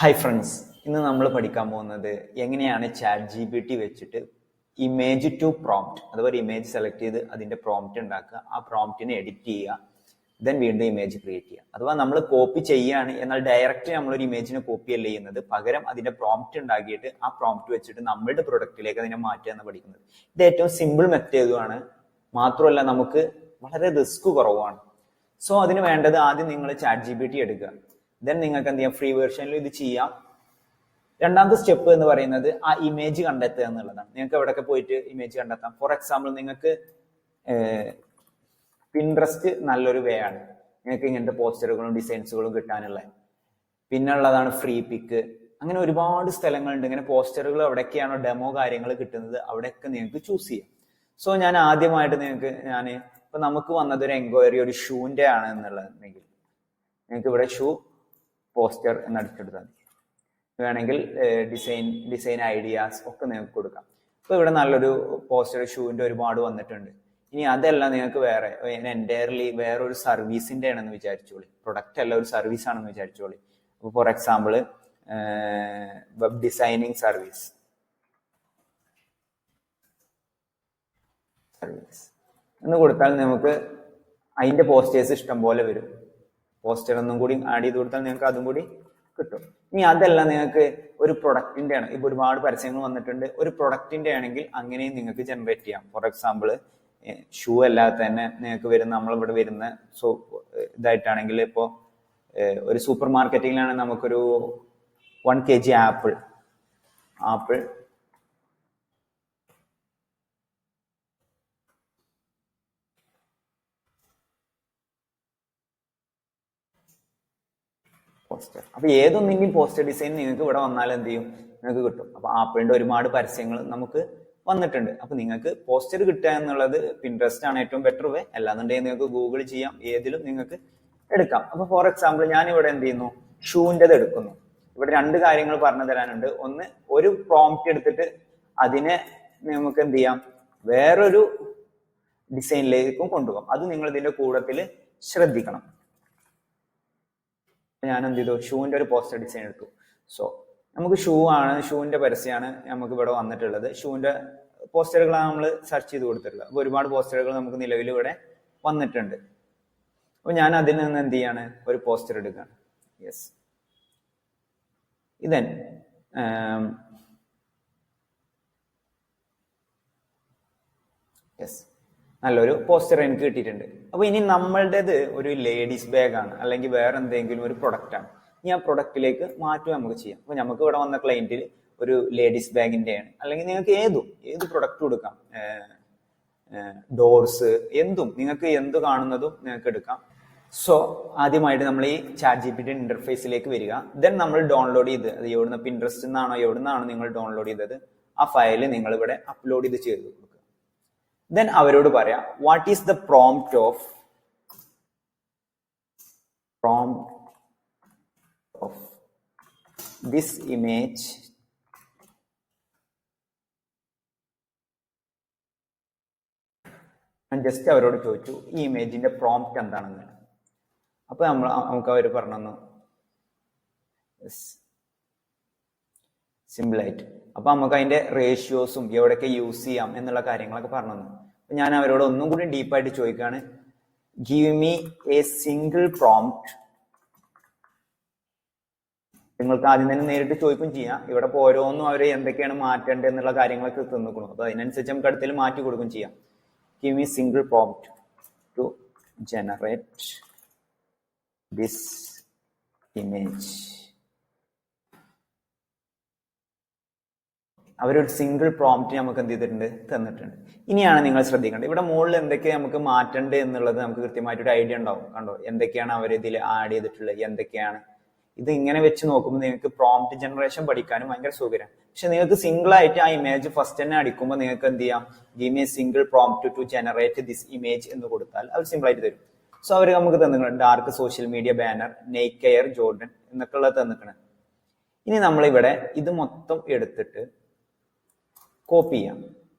Hi friends, ഇന്ന് നമ്മൾ പഠിക്കാൻ പോകുന്നത് എങ്ങനെയാണ് ChatGPT വെച്ചിട്ട് ഇമേജ് ടു പ്രോംപ്റ്റ്, അതുപോലെ ഇമേജ് സെലക്ട് ചെയ്ത് അതിന്റെ പ്രോംപ്റ്റ് ഉണ്ടാക്കുക, ആ പ്രോംപ്റ്റിനെ എഡിറ്റ് ചെയ്യുക, ദെൻ വീണ്ടും ഇമേജ് ക്രിയേറ്റ് ചെയ്യുക. അഥവാ നമ്മൾ കോപ്പി ചെയ്യുകയാണ്, എന്നാൽ ഡയറക്റ്റ് നമ്മളൊരു ഇമേജിനെ കോപ്പി അല്ല ചെയ്യുന്നത്, പകരം അതിന്റെ പ്രോംപ്റ്റ് ഉണ്ടാക്കിയിട്ട് ആ പ്രോംപ്റ്റ് വെച്ചിട്ട് നമ്മളുടെ പ്രൊഡക്റ്റിലേക്ക് അതിനെ മാറ്റുക എന്ന് പഠിക്കുന്നത്. ഇത് ഏറ്റവും സിമ്പിൾ മെത്തേഡുമാണ്, മാത്രമല്ല നമുക്ക് വളരെ റിസ്ക് കുറവാണ്. സോ അതിന് വേണ്ടത് ആദ്യം നിങ്ങൾ ChatGPT എടുക്കുക, ദെൻ നിങ്ങൾക്ക് എന്ത് ചെയ്യാം, ഫ്രീ വേർഷനിൽ ഇത് ചെയ്യാം. രണ്ടാമത്തെ സ്റ്റെപ്പ് എന്ന് പറയുന്നത് ആ ഇമേജ് കണ്ടെത്തുക എന്നുള്ളതാണ്. നിങ്ങൾക്ക് എവിടെയൊക്കെ പോയിട്ട് ഇമേജ് കണ്ടെത്താം. ഫോർ എക്സാമ്പിൾ, നിങ്ങൾക്ക് പിൻട്രസ്റ്റ് നല്ലൊരു വേ ആണ് നിങ്ങൾക്ക് ഇങ്ങനത്തെ പോസ്റ്ററുകളും ഡിസൈൻസുകളും കിട്ടാനുള്ള. പിന്നുള്ളതാണ് ഫ്രീ പിക്ക്. അങ്ങനെ ഒരുപാട് സ്ഥലങ്ങളുണ്ട്. ഇങ്ങനെ പോസ്റ്ററുകൾ എവിടെയൊക്കെയാണോ ഡെമോ കാര്യങ്ങൾ കിട്ടുന്നത് അവിടെയൊക്കെ നിങ്ങൾക്ക് ചൂസ് ചെയ്യാം. സോ ഞാൻ ആദ്യമായിട്ട് ഇപ്പൊ നമുക്ക് വന്നത് ഒരു എൻക്വയറി ഒരു ഷൂവിന്റെ ആണ് എന്നുള്ളതെങ്കിൽ നിങ്ങൾക്ക് ഇവിടെ ഷൂ പോസ്റ്റർ എന്നടിച്ചെടുത്താൽ മതി. വേണമെങ്കിൽ ഡിസൈൻ ഐഡിയാസ് ഒക്കെ നിങ്ങൾക്ക് കൊടുക്കാം. അപ്പൊ ഇവിടെ നല്ലൊരു പോസ്റ്റർ ഷൂവിന്റെ ഒരുപാട് വന്നിട്ടുണ്ട്. ഇനി അതല്ല, നിങ്ങൾക്ക് വേറെ എൻറ്റയർലി വേറൊരു സർവീസിന്റെ ആണെന്ന് വിചാരിച്ചോളി, പ്രൊഡക്റ്റ് അല്ല ഒരു സർവീസ് ആണെന്ന് വിചാരിച്ചോളി. അപ്പൊ for example web designing service എന്ന് കൊടുത്താൽ നമുക്ക് അതിന്റെ പോസ്റ്റേഴ്സ് ഇഷ്ടം പോലെ വരും. പോസ്റ്റർ ഒന്നും കൂടി ആഡ് ചെയ്ത് കൊടുത്താൽ നിങ്ങൾക്ക് അതും കൂടി കിട്ടും. ഇനി അതല്ല, നിങ്ങൾക്ക് ഒരു പ്രൊഡക്റ്റിന്റെ ആണ്, ഇപ്പൊ ഒരുപാട് പരസ്യങ്ങൾ വന്നിട്ടുണ്ട്, ഒരു പ്രൊഡക്റ്റിന്റെ ആണെങ്കിൽ അങ്ങനെയും നിങ്ങൾക്ക് ജനറേറ്റ് ചെയ്യാം. ഫോർ എക്സാമ്പിൾ ഷൂ അല്ലാതെ തന്നെ നിങ്ങൾക്ക് നമ്മളിവിടെ വരുന്ന ഇതായിട്ടാണെങ്കിൽ ഇപ്പോൾ ഒരു സൂപ്പർ മാർക്കറ്റിലാണ് നമുക്കൊരു 1 kg ആപ്പിൾ പോസ്റ്റർ. അപ്പൊ ഏതൊന്നെങ്കിലും പോസ്റ്റർ ഡിസൈൻ നിങ്ങൾക്ക് ഇവിടെ വന്നാൽ എന്ത് ചെയ്യും, നിങ്ങൾക്ക് കിട്ടും. അപ്പൊ ആപ്പിളിന്റെ ഒരുപാട് പരസ്യങ്ങൾ നമുക്ക് വന്നിട്ടുണ്ട്. അപ്പൊ നിങ്ങൾക്ക് പോസ്റ്റർ കിട്ടുക എന്നുള്ളത് പിൻട്രസ്റ്റ് ആണ് ഏറ്റവും ബെറ്റർ വേ. അല്ലാന്നുണ്ടെങ്കിൽ നിങ്ങൾക്ക് ഗൂഗിൾ ചെയ്യാം, ഏതിലും നിങ്ങൾക്ക് എടുക്കാം. അപ്പൊ ഫോർ എക്സാമ്പിൾ ഞാൻ ഇവിടെ എന്ത് ചെയ്യുന്നു, ഷൂവിൻ്റെത് എടുക്കുന്നു. ഇവിടെ 2 കാര്യങ്ങൾ പറഞ്ഞു തരാനുണ്ട്. ഒന്ന്, ഒരു പ്രോംപ്റ്റ് എടുത്തിട്ട് അതിനെ നമുക്ക് എന്ത് ചെയ്യാം, വേറൊരു ഡിസൈനിലേക്കും കൊണ്ടുപോകാം. അത് നിങ്ങൾ ഇതിന്റെ കൂട്ടത്തിൽ ശ്രദ്ധിക്കണം. ഞാൻ എന്ത് ചെയ്തു, ഷൂവിന്റെ ഒരു പോസ്റ്റർ ഡിസൈൻ എടുത്തു. സോ നമുക്ക് ഷൂവിന്റെ പരസ്യമാണ് നമുക്ക് ഇവിടെ വന്നിട്ടുള്ളത്. ഷൂവിന്റെ പോസ്റ്ററുകളാണ് നമ്മൾ സെർച്ച് ചെയ്ത് കൊടുത്തിട്ടുള്ളത്. അപ്പൊ ഒരുപാട് പോസ്റ്ററുകൾ നമുക്ക് നിലവിൽ ഇവിടെ വന്നിട്ടുണ്ട്. അപ്പൊ ഞാൻ അതിൽ നിന്ന് എന്ത് ചെയ്യാണ്, ഒരു പോസ്റ്റർ എടുക്കുകയാണ്. യെസ്, ഇതൻ യെസ്, നല്ലൊരു പോസ്റ്റർ എനിക്ക് കിട്ടിയിട്ടുണ്ട്. അപ്പൊ ഇനി നമ്മളുടേത് ഒരു ലേഡീസ് ബാഗ് ആണ്, അല്ലെങ്കിൽ വേറെ എന്തെങ്കിലും ഒരു പ്രൊഡക്റ്റ് ആണ്. ഇനി ആ പ്രൊഡക്റ്റിലേക്ക് മാറ്റുക നമുക്ക് ചെയ്യാം. അപ്പൊ നമുക്ക് ഇവിടെ വന്ന ക്ലയന്റിൽ ഒരു ലേഡീസ് ബാഗിന്റെ ആണ്, അല്ലെങ്കിൽ നിങ്ങൾക്ക് ഏത് പ്രൊഡക്റ്റ് കൊടുക്കാം, ഡോർസ്, നിങ്ങൾക്ക് എന്ത് കാണുന്നതും നിങ്ങൾക്ക് എടുക്കാം. സോ ആദ്യമായിട്ട് നമ്മൾ ഈ ChatGPT ഇന്റർഫേസിലേക്ക് വരിക. ദെൻ നമ്മൾ ഡൗൺലോഡ് ചെയ്ത്, അത് എവിടുന്ന്, പിൻട്രസ്റ്റ് എവിടുന്നാണ് നിങ്ങൾ ഡൗൺലോഡ് ചെയ്തത്, ആ ഫയല് നിങ്ങൾ ഇവിടെ അപ്ലോഡ് ചെയ്ത് കൊടുക്കുക. ദെൻ അവരോട് പറയാം, what is the prompt of this image just അവരോട് ചോദിച്ചു ഈ ഇമേജിന്റെ പ്രോംപ്റ്റ് എന്താണെന്ന്. അപ്പൊ നമുക്ക് അവർ പറഞ്ഞു സിമ്പിൾ ആയിട്ട്. അപ്പൊ നമുക്ക് അതിന്റെ റേഷ്യോസും എവിടെയൊക്കെ യൂസ് ചെയ്യാം എന്നുള്ള കാര്യങ്ങളൊക്കെ പറഞ്ഞു തന്നു. അപ്പൊ ഞാൻ അവരോട് ഒന്നും കൂടി ഡീപ്പായിട്ട് ചോദിക്കുകയാണ്, give me A single prompt. നിങ്ങൾക്ക് ആദ്യം തന്നെ നേരിട്ട് ചോദിക്കും ചെയ്യാം. ഇവിടെ ഓരോന്നും അവർ എന്തൊക്കെയാണ് മാറ്റേണ്ടത് എന്നുള്ള കാര്യങ്ങളൊക്കെ തന്നിക്കണം. അപ്പൊ അതിനനുസരിച്ച് നമുക്ക് അടുത്തിൽ മാറ്റി കൊടുക്കും ചെയ്യാം. Give me single prompt to generate this image. അവരൊരു സിംഗിൾ പ്രോംപ്റ്റ് നമുക്ക് എന്ത് ചെയ്തിട്ടുണ്ട്, തന്നിട്ടുണ്ട്. ഇനിയാണ് നിങ്ങൾ ശ്രദ്ധിക്കേണ്ടത്, ഇവിടെ മുകളിൽ എന്തൊക്കെയാണ് നമുക്ക് മാറ്റേണ്ടത് എന്നുള്ളത് നമുക്ക് കൃത്യമായിട്ടൊരു ഐഡിയ ഉണ്ടാവും. കണ്ടോ, എന്തൊക്കെയാണ് അവർ ഇതിൽ ആഡ് ചെയ്തിട്ടുള്ളത്, എന്തൊക്കെയാണ്. ഇത് ഇങ്ങനെ വെച്ച് നോക്കുമ്പോൾ നിങ്ങൾക്ക് പ്രോംപ്റ്റ് ജനറേഷൻ പഠിക്കാനും ഭയങ്കര സൗകര്യം. പക്ഷെ നിങ്ങൾക്ക് സിംഗിൾ ആയിട്ട് ആ ഇമേജ് ഫസ്റ്റ് തന്നെ അടിക്കുമ്പോൾ നിങ്ങൾക്ക് എന്ത് ചെയ്യാം, give me single prompt to generate this image എന്ന് കൊടുത്താൽ അവർ സിമ്പിൾ ആയിട്ട് തരും. സോ അവർ നമുക്ക് തന്നിട്ടുണ്ട് dark social media banner, Nike Air Jordan എന്നൊക്കെ ഉള്ളത് തന്നിക്കണം. ഇനി നമ്മളിവിടെ ഇത് മൊത്തം എടുത്തിട്ട് കോപ്പി ചെയ്യാം.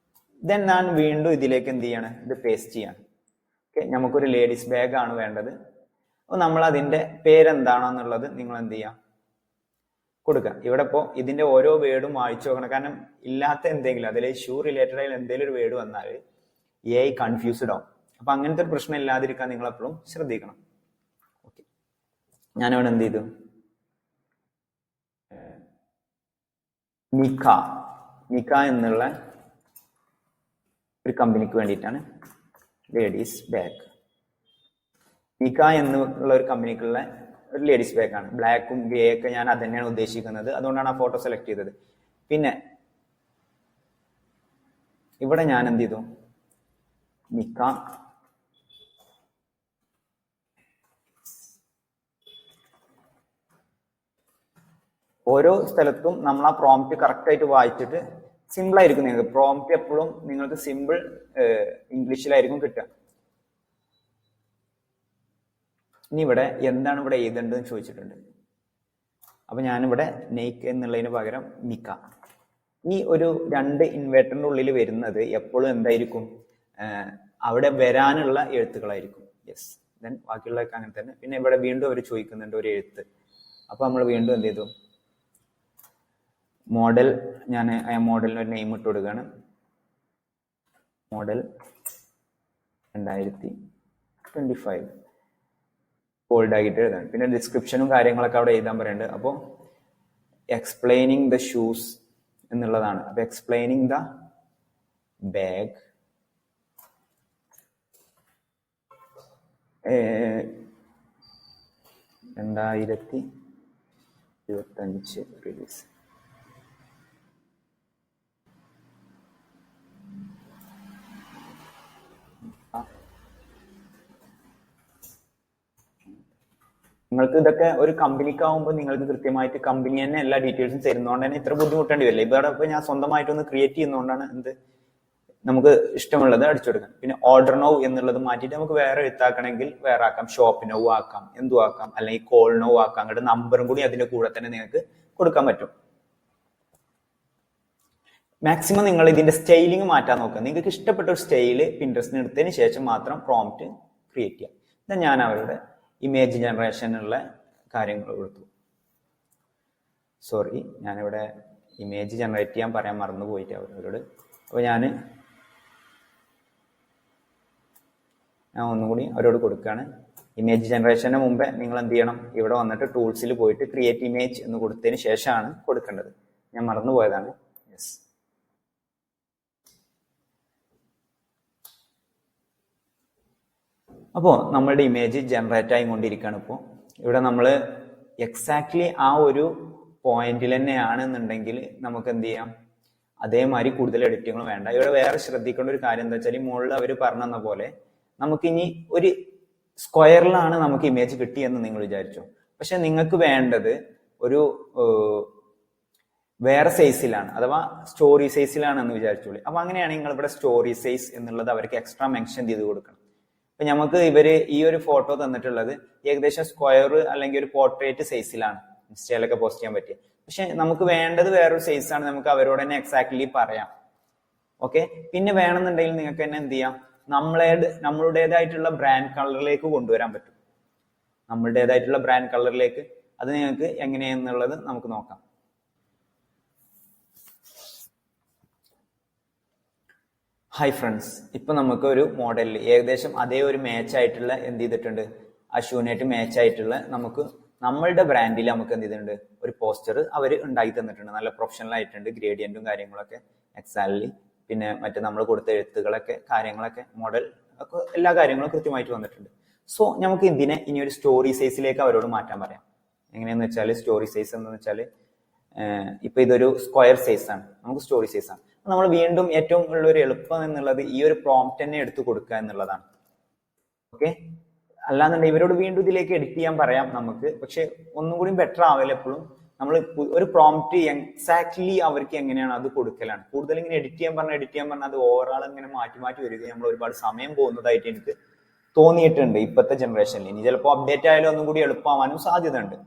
ദെൻ ഞാൻ വീണ്ടും ഇതിലേക്ക് എന്ത് ചെയ്യാണ്, ഇത് പേസ്റ്റ് ചെയ്യാണ്. ഓക്കെ, നമുക്കൊരു ലേഡീസ് ബാഗ് ആണ് വേണ്ടത്. അപ്പോൾ നമ്മൾ അതിന്റെ പേരെന്താണെന്നുള്ളത് നിങ്ങൾ എന്ത് ചെയ്യാം, കൊടുക്കുക. ഇവിടെ ഇപ്പോൾ ഇതിന്റെ ഓരോ വേർഡും വായിച്ചു നോക്കണം. കാരണം ഇല്ലാത്ത എന്തെങ്കിലും അതിൽ ഷൂ റിലേറ്റഡ് ആയി എന്തെങ്കിലും ഒരു വേർഡ് വന്നാൽ AI കൺഫ്യൂസ്ഡ് ആവും. അപ്പൊ അങ്ങനത്തെ ഒരു പ്രശ്നം ഇല്ലാതിരിക്കാൻ നിങ്ങൾ എപ്പോഴും ശ്രദ്ധിക്കണം. ഓക്കെ, ഞാനവിടെ എന്ത് ചെയ്തു, നിക്ക എന്നുള്ള ഒരു കമ്പനിക്ക് വേണ്ടിയിട്ടാണ് ലേഡീസ് ബാഗ്. നിക്ക എന്നുള്ള ഒരു കമ്പനിക്കുള്ള ഒരു ലേഡീസ് ബാഗ് ആണ്. ബ്ലാക്കും ഗ്രേ ഒക്കെ ഞാൻ അത് തന്നെയാണ് ഉദ്ദേശിക്കുന്നത്, അതുകൊണ്ടാണ് ആ ഫോട്ടോ സെലക്ട് ചെയ്തത്. പിന്നെ ഇവിടെ ഞാൻ എന്ത് ചെയ്തു, നിക്ക ഓരോ സ്ഥലത്തും നമ്മൾ ആ പ്രോംപ്റ്റ് കറക്റ്റ് ആയിട്ട് വായിച്ചിട്ട് സിമ്പിൾ ആയിരിക്കും നിങ്ങൾക്ക്. പ്രോംപ്റ്റ് എപ്പോഴും നിങ്ങൾക്ക് സിമ്പിൾ ഇംഗ്ലീഷിലായിരിക്കും കിട്ടുക. ഇനി ഇവിടെ എന്താണ് ഇവിടെ എഴുതേണ്ടതെന്ന് ചോദിച്ചിട്ടുണ്ട്. അപ്പൊ ഞാനിവിടെ നെയ്ക്ക് എന്നുള്ളതിന് പകരം നിക്ക. ഈ ഒരു 2 ഇൻവേർട്ടറിന്റെ ഉള്ളിൽ വരുന്നത് എപ്പോഴും എന്തായിരിക്കും, അവിടെ വരാനുള്ള എഴുത്തുകളായിരിക്കും. യെസ്, ദെൻ ബാക്കിയുള്ളതൊക്കെ അങ്ങനെ തന്നെ. പിന്നെ ഇവിടെ വീണ്ടും അവർ ചോദിക്കുന്നുണ്ട് ഒരു എഴുത്ത്. അപ്പൊ നമ്മൾ വീണ്ടും എന്ത് ചെയ്തു, മോഡൽ, ഞാൻ മോഡലിന് ഒരു നെയിം ഇട്ട് കൊടുക്കുകയാണ്, മോഡൽ 2025 ബോൾഡ് ആക്കിയിട്ട് എഴുതാണ്. പിന്നെ ഡിസ്ക്രിപ്ഷനും കാര്യങ്ങളൊക്കെ അവിടെ എഴുതാൻ പറയുന്നുണ്ട്. അപ്പോൾ എക്സ്പ്ലെയിനിങ് ദ ഷൂസ് എന്നുള്ളതാണ്. അപ്പൊ എക്സ്പ്ലെയിനിങ് ദ ബാഗ് 2025 റിലീസ്. നിങ്ങൾക്ക് ഇതൊക്കെ ഒരു കമ്പനിക്കാവുമ്പോൾ നിങ്ങൾക്ക് കൃത്യമായിട്ട് കമ്പനി തന്നെ എല്ലാ ഡീറ്റെയിൽസും തരുന്നതുകൊണ്ട് തന്നെ ഇത്ര ബുദ്ധിമുട്ടേണ്ടി വരില്ല. ഇവിടെ ഇപ്പൊ ഞാൻ സ്വന്തമായിട്ടൊന്ന് ക്രിയേറ്റ് ചെയ്യുന്നതുകൊണ്ടാണ് എന്ത് നമുക്ക് ഇഷ്ടമുള്ളത് അടിച്ചെടുക്കാം. പിന്നെ ഓർഡർ നൗ എന്നുള്ളത് മാറ്റിയിട്ട് നമുക്ക് വേറെ എഴുത്താക്കണമെങ്കിൽ വേറെ ആക്കാം, ഷോപ്പ് നൗ ആക്കാം, എന്തു ആക്കാം, അല്ലെങ്കിൽ കോൾ നൗ ആക്കാം. അങ്ങോട്ട് നമ്പറും കൂടി അതിന്റെ കൂടെ തന്നെ നിങ്ങൾക്ക് കൊടുക്കാൻ പറ്റും. മാക്സിമം നിങ്ങൾ ഇതിന്റെ സ്റ്റൈലിംഗ് മാറ്റാൻ നോക്കുക. നിങ്ങൾക്ക് ഇഷ്ടപ്പെട്ട ഒരു സ്റ്റൈല് പിൻട്രസ്റ്റിന് എടുത്തതിന് ശേഷം മാത്രം പ്രോംപ്റ്റ് ക്രിയേറ്റ് ചെയ്യാം. ഇത് ഞാൻ അവരുടെ ഇമേജ് ജനറേഷനുള്ള കാര്യങ്ങൾ കൊടുത്തു. സോറി, ഞാനിവിടെ ഇമേജ് ജനറേറ്റ് ചെയ്യാൻ പറയാൻ മറന്നു പോയിട്ട് അവരോട്. അപ്പോൾ ഞാൻ ഒന്നും കൂടി അവരോട് കൊടുക്കുകയാണ്. ഇമേജ് ജനറേഷന് മുമ്പേ നിങ്ങൾ എന്ത് ചെയ്യണം, ഇവിടെ വന്നിട്ട് ടൂൾസിൽ പോയിട്ട് ക്രിയേറ്റ് ഇമേജ് എന്ന് കൊടുത്തതിന് ശേഷമാണ് കൊടുക്കേണ്ടത്. ഞാൻ മറന്നു പോയതാണ്. യെസ്, അപ്പോൾ നമ്മളുടെ ഇമേജ് ജനറേറ്റ് ആയിക്കൊണ്ടിരിക്കുകയാണ്. ഇപ്പോൾ ഇവിടെ നമ്മൾ എക്സാക്ട്ലി ആ ഒരു പോയിന്റിൽ തന്നെയാണെന്നുണ്ടെങ്കിൽ നമുക്ക് എന്ത് ചെയ്യാം, അതേമാതിരി കൂടുതൽ എഡിറ്റിങ്ങൾ വേണ്ട. ഇവിടെ വേറെ ശ്രദ്ധിക്കേണ്ട ഒരു കാര്യം എന്താ വെച്ചാൽ, ഈ മുകളിൽ അവർ പറഞ്ഞെന്ന പോലെ നമുക്കിനി ഒരു സ്ക്വയറിലാണ് നമുക്ക് ഇമേജ് കിട്ടിയെന്ന് നിങ്ങൾ വിചാരിച്ചു. പക്ഷെ നിങ്ങൾക്ക് വേണ്ടത് ഒരു വേറെ സൈസിലാണ്, അഥവാ സ്റ്റോറി സൈസിലാണെന്ന് വിചാരിച്ചോളൂ. അപ്പൊ അങ്ങനെയാണെങ്കിൽ നിങ്ങൾ ഇവിടെ സ്റ്റോറി സൈസ് എന്നുള്ളത് അവർക്ക് എക്സ്ട്രാ മെൻഷൻ ചെയ്ത് കൊടുക്കണം. അപ്പൊ നമുക്ക് ഇവര് ഈ ഒരു ഫോട്ടോ തന്നിട്ടുള്ളത് ഏകദേശം സ്ക്വയർ അല്ലെങ്കിൽ ഒരു പോർട്രേറ്റ് സൈസിലാണ് ഇൻസ്റ്റയിലൊക്കെ പോസ്റ്റ് ചെയ്യാൻ പറ്റിയ. പക്ഷെ നമുക്ക് വേണ്ടത് വേറൊരു സൈസാണ്, നമുക്ക് അവരോട് തന്നെ എക്സാക്ട്ലി പറയാം. ഓക്കെ, പിന്നെ വേണമെന്നുണ്ടെങ്കിൽ നിങ്ങൾക്ക് തന്നെ എന്ത് ചെയ്യാം, നമ്മളുടേതായിട്ടുള്ള ബ്രാൻഡ് കളറിലേക്ക് കൊണ്ടുവരാൻ പറ്റും. നമ്മളുടേതായിട്ടുള്ള ബ്രാൻഡ് കളറിലേക്ക് അത് നിങ്ങൾക്ക് എങ്ങനെയാന്നുള്ളത് നമുക്ക് നോക്കാം. ഹായ് ഫ്രണ്ട്സ്, ഇപ്പൊ നമുക്ക് ഒരു മോഡലിൽ ഏകദേശം അതേ ഒരു മാച്ച് ആയിട്ടുള്ള എന്ത് ചെയ്തിട്ടുണ്ട്, ആ ഷൂനായിട്ട് മാച്ച് ആയിട്ടുള്ള നമുക്ക് നമ്മളുടെ ബ്രാൻഡിൽ നമുക്ക് എന്ത് ചെയ്തിട്ടുണ്ട്, ഒരു പോസ്റ്റർ അവർ ഉണ്ടാക്കി തന്നിട്ടുണ്ട്. നല്ല പ്രൊഫഷണൽ ആയിട്ടുണ്ട്, ഗ്രേഡിയന്റും കാര്യങ്ങളൊക്കെ എക്സാക്ട്ലി, പിന്നെ മറ്റേ നമ്മൾ കൊടുത്ത എഴുത്തുകളൊക്കെ കാര്യങ്ങളൊക്കെ മോഡൽ ഒക്കെ എല്ലാ കാര്യങ്ങളും കൃത്യമായിട്ട് വന്നിട്ടുണ്ട്. സോ നമുക്ക് ഇതിനെ ഇനി ഒരു സ്റ്റോറി സൈസിലേക്ക് അവരോട് മാറ്റാൻ പറയാം. എങ്ങനെയാന്ന് വെച്ചാൽ സ്റ്റോറി സൈസ് എന്ന് വെച്ചാൽ ഇപ്പൊ ഇതൊരു സ്ക്വയർ സൈസ് ആണ്, നമുക്ക് സ്റ്റോറി സൈസ് ആണ്. നമ്മൾ വീണ്ടും ഏറ്റവും ഉള്ള ഒരു എളുപ്പം എന്നുള്ളത് ഈ ഒരു പ്രോംപ്റ്റ് തന്നെ എടുത്തു കൊടുക്കുക എന്നുള്ളതാണ്. ഓക്കെ, അല്ലാന്നുണ്ടെങ്കിൽ ഇവരോട് വീണ്ടും ഇതിലേക്ക് എഡിറ്റ് ചെയ്യാൻ പറയാം നമുക്ക്. പക്ഷെ ഒന്നും കൂടി ബെറ്റർ ആവില്ല. എപ്പോഴും നമ്മൾ ഒരു പ്രോംപ്റ്റ് എക്സാക്ട്ലി അവർക്ക് എങ്ങനെയാണ് അത് കൊടുക്കലാണ്. കൂടുതൽ ഇങ്ങനെ എഡിറ്റ് ചെയ്യാൻ പറഞ്ഞാൽ അത് ഓവറാൾ ഇങ്ങനെ മാറ്റി മാറ്റി വരികയും നമ്മൾ ഒരുപാട് സമയം പോകുന്നതായിട്ട് എനിക്ക് തോന്നിയിട്ടുണ്ട് ഇപ്പോഴത്തെ ജനറേഷനിൽ. ഇനി ചിലപ്പോൾ അപ്ഡേറ്റ് ആയാലും ഒന്നും കൂടി എളുപ്പമാവാനും സാധ്യത ഉണ്ട്.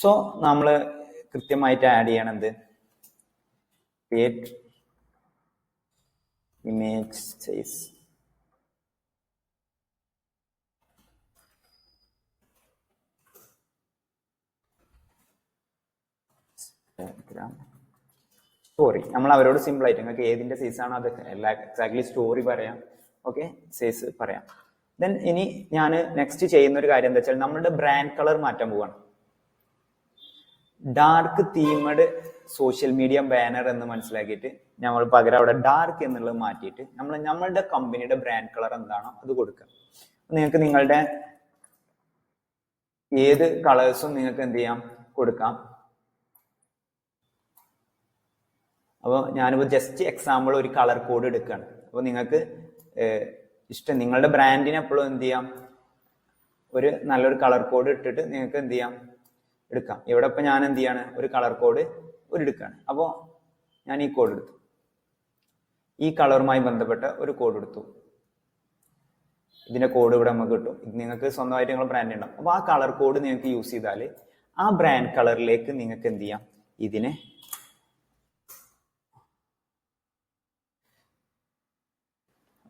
സോ നമ്മൾ കൃത്യമായിട്ട് ആഡ് ചെയ്യണം എന്ത്, ക്രിയേറ്റ് ഇമേജ് സൈസ്. സ്റ്റോറി നമ്മൾ അവരോട് സിമ്പിൾ ആയിട്ട് നിങ്ങൾക്ക് ഏതിന്റെ സൈസ് ആണോ അത് എക്സാക്ട്ലി സ്റ്റോറി പറയാം. ഓക്കെ, സൈസ് പറയാം. ദെൻ ഇനി ഞാൻ നെക്സ്റ്റ് ചെയ്യുന്ന ഒരു കാര്യം എന്താ വെച്ചാൽ നമ്മുടെ ബ്രാൻഡ് കളർ മാറ്റാൻ പോവാണ്. ഡാർക്ക് തീമഡ് സോഷ്യൽ മീഡിയ ബാനർ എന്ന് മനസ്സിലാക്കിയിട്ട് നമ്മൾ പകരം അവിടെ ഡാർക്ക് എന്നുള്ളത് മാറ്റിയിട്ട് നമ്മളുടെ കമ്പനിയുടെ ബ്രാൻഡ് കളർ എന്താണോ അത് കൊടുക്കുക. നിങ്ങൾക്ക് നിങ്ങളുടെ ഏത് കളേഴ്സും നിങ്ങൾക്ക് എന്ത് ചെയ്യാം, കൊടുക്കാം. അപ്പോൾ ഞാനിപ്പോൾ ജസ്റ്റ് എക്സാമ്പിൾ ഒരു കളർ കോഡ് എടുക്കുകയാണ്. അപ്പോൾ നിങ്ങൾക്ക് ഇഷ്ടം നിങ്ങളുടെ ബ്രാൻഡിന് എപ്പോഴും എന്ത് ചെയ്യാം, ഒരു നല്ലൊരു കളർ കോഡ് ഇട്ടിട്ട് നിങ്ങൾക്ക് എന്ത് ചെയ്യാം, എടുക്കാം. ഇവിടെ ഇപ്പം ഞാൻ എന്ത് ചെയ്യാണ്, ഒരു കളർ കോഡ് എടുക്കുകയാണ്. അപ്പോൾ ഞാൻ ഈ കോഡ് എടുത്തു, ഈ കളറുമായി ബന്ധപ്പെട്ട ഒരു കോഡ് എടുത്തു. ഇതിന്റെ കോഡ് ഇവിടെ നമുക്ക് കിട്ടും. നിങ്ങൾക്ക് സ്വന്തമായിട്ട് നിങ്ങൾ ബ്രാൻഡ് ഉണ്ടാവും. അപ്പോൾ ആ കളർ കോഡ് നിങ്ങൾക്ക് യൂസ് ചെയ്താൽ ആ ബ്രാൻഡ് കളറിലേക്ക് നിങ്ങൾക്ക് എന്ത് ചെയ്യാം, ഇതിനെ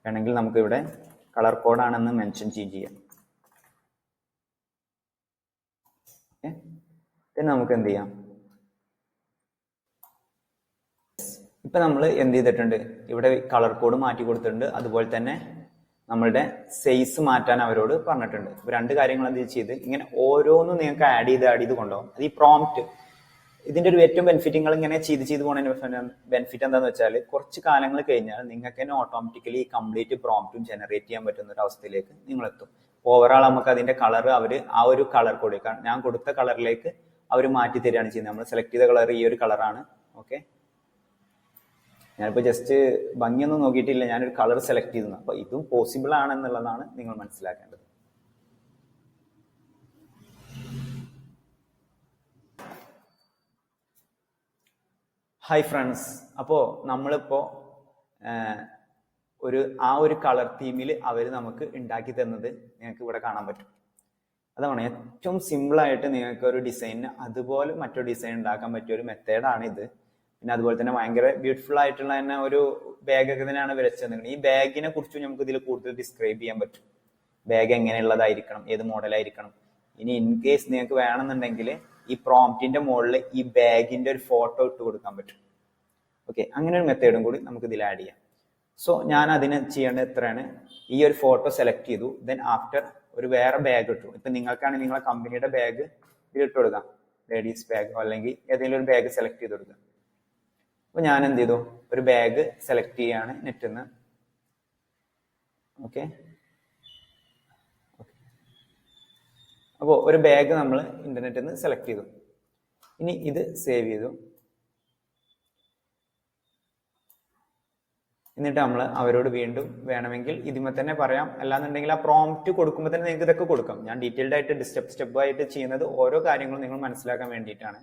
വേണമെങ്കിൽ നമുക്ക് ഇവിടെ കളർ കോഡാണെന്ന് മെൻഷൻ ചെയ്യാം. പിന്നെ നമുക്ക് എന്ത് ചെയ്യാം, ഇപ്പൊ നമ്മൾ എന്ത് ചെയ്തിട്ടുണ്ട്, ഇവിടെ കളർ കോഡ് മാറ്റി കൊടുത്തിട്ടുണ്ട്. അതുപോലെ തന്നെ നമ്മളുടെ സൈസ് മാറ്റാൻ അവരോട് പറഞ്ഞിട്ടുണ്ട്. ഇപ്പൊ രണ്ട് കാര്യങ്ങൾ എന്ത് ചെയ്ത് ഇങ്ങനെ ഓരോന്നും നിങ്ങൾക്ക് ആഡ് ചെയ്ത് കൊണ്ടുപോകും. അത് ഈ പ്രോംപ്റ്റ് ഇതിന്റെ ഒരു ഏറ്റവും ബെനിഫിറ്റ്, നിങ്ങൾ ഇങ്ങനെ ചെയ്ത് പോകുന്നതിന് ബെനിഫിറ്റ് എന്താന്ന് വെച്ചാൽ കുറച്ച് കാലങ്ങൾ കഴിഞ്ഞാൽ നിങ്ങൾക്ക് തന്നെ ഓട്ടോമാറ്റിക്കലി ഈ കംപ്ലീറ്റ് പ്രോംപ്റ്റും ജനറേറ്റ് ചെയ്യാൻ പറ്റുന്ന ഒരു അവസ്ഥയിലേക്ക് നിങ്ങൾ എത്തും. ഓവറാൾ നമുക്ക് അതിന്റെ കളർ അവർ ആ ഒരു കളർ കോഡ് ഞാൻ കൊടുത്ത കളറിലേക്ക് അവർ മാറ്റി തരികയാണ് ചെയ്യുന്നത്. നമ്മൾ സെലക്ട് ചെയ്ത കളർ ഈ ഒരു കളറാണ്. ഓക്കെ, ഞാനിപ്പോ ജസ്റ്റ് ഭംഗിയൊന്നും നോക്കിയിട്ടില്ല, ഞാനൊരു കളർ സെലക്ട് ചെയ്തു. അപ്പൊ ഇതും പോസിബിൾ ആണെന്നുള്ളതാണ് നിങ്ങൾ മനസ്സിലാക്കേണ്ടത്. ഹായ് ഫ്രണ്ട്സ്, അപ്പോൾ നമ്മളിപ്പോ ആ ഒരു കളർ തീമിൽ അവർ നമുക്ക് ഉണ്ടാക്കി തന്നത് നിങ്ങൾക്ക് ഇവിടെ കാണാൻ പറ്റും. അതാണ് ഏറ്റവും സിമ്പിൾ ആയിട്ട് നിങ്ങൾക്ക് ഒരു ഡിസൈനിന് അതുപോലെ മറ്റൊരു ഡിസൈൻ ഉണ്ടാക്കാൻ പറ്റിയ ഒരു മെത്തേഡാണ് ഇത്. പിന്നെ അതുപോലെ തന്നെ ഭയങ്കര ബ്യൂട്ടിഫുൾ ആയിട്ടുള്ള തന്നെ ഒരു ബാഗൊക്കെ തന്നെയാണ് വരച്ചത്. ഈ ബാഗിനെ കുറിച്ച് നമുക്ക് ഇതിൽ കൂടുതൽ ഡിസ്ക്രൈബ് ചെയ്യാൻ പറ്റും. ബാഗ് എങ്ങനെയുള്ളതായിരിക്കണം, ഏത് മോഡലായിരിക്കണം. ഇനി ഇൻ കേസ് നിങ്ങൾക്ക് വേണമെന്നുണ്ടെങ്കിൽ ഈ പ്രോംപ്റ്റിന്റെ മുകളിൽ ഈ ബാഗിന്റെ ഒരു ഫോട്ടോ ഇട്ട് കൊടുക്കാൻ പറ്റും. ഓക്കെ, അങ്ങനെ ഒരു മെത്തേഡും കൂടി നമുക്ക് ഇതിൽ ആഡ് ചെയ്യാം. സോ ഞാൻ അതിന് ചെയ്യേണ്ടത് എത്രയാണ്, ഈ ഒരു ഫോട്ടോ സെലക്ട് ചെയ്തു. ദെൻ ആഫ്റ്റർ ഒരു വേറെ ബാഗ് ഇട്ടു. ഇപ്പൊ നിങ്ങൾക്കാണെങ്കിൽ നിങ്ങളെ കമ്പനിയുടെ ബാഗ് ഇതിലിട്ട് കൊടുക്കാം, ലേഡീസ് ബാഗ് അല്ലെങ്കിൽ ഏതെങ്കിലും ഒരു ബാഗ് സെലക്ട് ചെയ്ത് കൊടുക്കാം. അപ്പൊ ഞാൻ എന്ത് ചെയ്തു, ഒരു ബാഗ് സെലക്ട് ചെയ്യാണ് നെറ്റിൽ നിന്ന്. ഓക്കെ, അപ്പോൾ ഒരു ബാഗ് നമ്മൾ ഇന്റർനെറ്റിൽ നിന്ന് സെലക്ട് ചെയ്തു. ഇനി ഇത് സേവ് ചെയ്തു. എന്നിട്ട് നമ്മൾ അവരോട് വീണ്ടും വേണമെങ്കിൽ ഇതിമേ തന്നെ പറയാം, അല്ലാന്നുണ്ടെങ്കിൽ ആ പ്രോംപ്റ്റ് കൊടുക്കുമ്പോൾ തന്നെ നിങ്ങൾക്ക് ഇതൊക്കെ കൊടുക്കാം. ഞാൻ ഡീറ്റെയിൽഡ് ആയിട്ട് സ്റ്റെപ്പ് ആയിട്ട് ചെയ്യുന്നത് ഓരോ കാര്യങ്ങളും നിങ്ങൾ മനസ്സിലാക്കാൻ വേണ്ടിയിട്ടാണ്.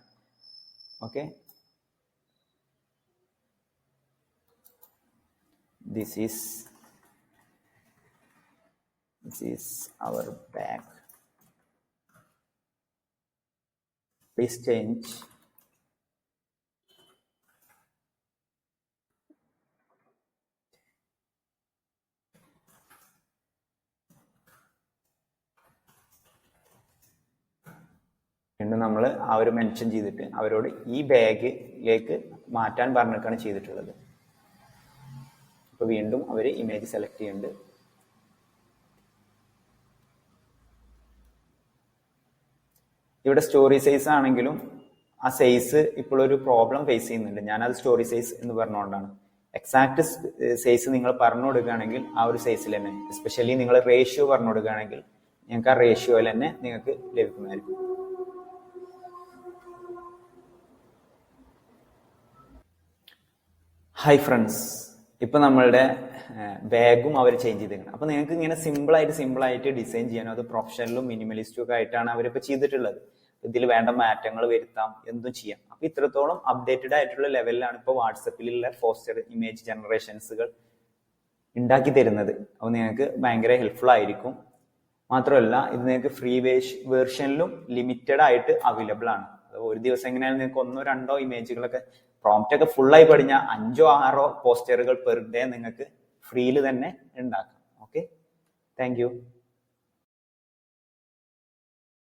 Okay, this is our bag. Please change. വീണ്ടും നമ്മൾ ആ ഒരു മെൻഷൻ ചെയ്തിട്ട് അവരോട് ഈ ബാഗിലേക്ക് മാറ്റാൻ പറഞ്ഞിട്ടാണ് ചെയ്തിട്ടുള്ളത്. അപ്പൊ വീണ്ടും അവർ ഇമേജ് സെലക്ട് ചെയ്യുന്നുണ്ട്. ഇവിടെ സ്റ്റോറി സൈസ് ആണെങ്കിലും ആ സൈസ് ഇപ്പോഴൊരു പ്രോബ്ലം ഫേസ് ചെയ്യുന്നുണ്ട്. ഞാനത് സ്റ്റോറി സൈസ് എന്ന് പറഞ്ഞുകൊണ്ടാണ്. എക്സാക്ട് സൈസ് നിങ്ങൾ പറഞ്ഞു കൊടുക്കുകയാണെങ്കിൽ ആ ഒരു സൈസിൽ തന്നെ, എസ്പെഷ്യലി നിങ്ങൾ റേഷ്യോ പറഞ്ഞു കൊടുക്കുകയാണെങ്കിൽ നിങ്ങൾക്ക് ആ റേഷ്യോയിൽ തന്നെ നിങ്ങൾക്ക് ലഭിക്കുന്നതായിരിക്കും. ഹായ് ഫ്രണ്ട്സ്, ഇപ്പൊ നമ്മളുടെ ബാഗും അവർ ചേഞ്ച് ചെയ്തിരിക്കണം. അപ്പൊ നിങ്ങൾക്ക് ഇങ്ങനെ സിമ്പിൾ ആയിട്ട് ഡിസൈൻ ചെയ്യാനോ അത് പ്രൊഫഷണലും മിനിമലിസ്റ്റും ഒക്കെ ആയിട്ടാണ് അവരിപ്പോ ചെയ്തിട്ടുള്ളത്. ഇതിൽ വേണ്ട മാറ്റങ്ങൾ വരുത്താം, എന്തും ചെയ്യാം. അപ്പൊ ഇത്രത്തോളം അപ്ഡേറ്റഡ് ആയിട്ടുള്ള ലെവലിലാണ് ഇപ്പോൾ വാട്സപ്പിലുള്ള പോസ്റ്റർ ഇമേജ് ജനറേഷൻസുകൾ ഉണ്ടാക്കി തരുന്നത്. അപ്പൊ നിങ്ങൾക്ക് ഭയങ്കര ഹെൽപ്ഫുൾ ആയിരിക്കും. മാത്രമല്ല ഇത് നിങ്ങൾക്ക് ഫ്രീ വേർഷനിലും ലിമിറ്റഡ് ആയിട്ട് അവൈലബിൾ ആണ്. ഒരു ദിവസം എങ്ങനെയാണ് നിങ്ങൾക്ക് 1-2 ഇമേജുകളൊക്കെ പ്രോംപ്റ്റ് ഒക്കെ ഫുള്ളായി പഠിഞ്ഞാൽ 5-6 പോസ്റ്ററുകൾ പെർ ഡേ നിങ്ങൾക്ക് ഫ്രീയിൽ തന്നെ ഉണ്ടാക്കാം. Okay, thank you.